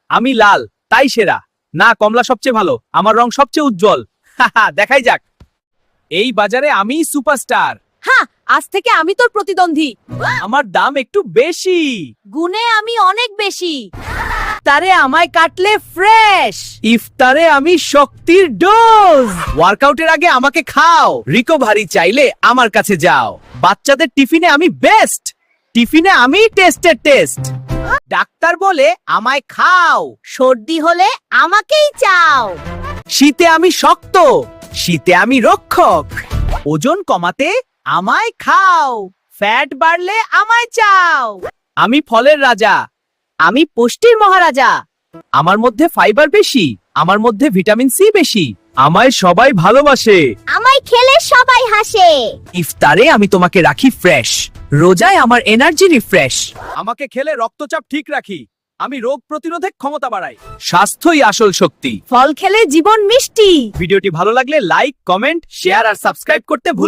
আমি লাল, তাই সেরা। না, কমলা সবচেয়ে ভালো, আমার রং সবচেয়ে উজ্জ্বল। হাহা, দেখাই যাক। এই বাজারে আমি সুপারস্টার। হ্যাঁ, আজ থেকে আমি তোর প্রতিদ্বন্দ্বী। আমার দাম একটু বেশি। গুণে আমি অনেক বেশি। তারে আমায় কাটলে ফ্রেশ। ইফতারে আমি শক্তির ডোজ। ওয়ার্কআউটের আগে আমাকে খাও। রিকভারি চাইলে আমার কাছে যাও। বাচ্চাদের টিফিনে আমি বেস্ট। টিফিনে আমি টেস্টের টেস্ট। ডাক্তার বলে আমায় খাও। সর্দি হলে আমাকেই চাও। শীতে আমি শক্ত, শীতে আমি রক্ষক। ওজন কমাতে আমায় খাও। ফ্যাট বাড়লে আমায় চাও। আমি ফলের রাজা। আমি পুষ্টির মহারাজা। আমার মধ্যে ফাইবার বেশি, আমার মধ্যে ভিটামিন সি বেশি। আমায় সবাই ভালোবাসে। আমায় খেলে সবাই হাসে। ইফতারে আমি তোমাকে রাখি ফ্রেশ, রোজায় আমার এনার্জি রিফ্রেশ। আমাকে খেলে রক্তচাপ ঠিক রাখি, আমি রোগ প্রতিরোধক ক্ষমতা বাড়াই। স্বাস্থ্যই আসল শক্তি। ফল খেলে জীবন মিষ্টি। ভিডিওটি ভালো লাগলে লাইক, কমেন্ট, শেয়ার আর সাবস্ক্রাইব করতে ভুল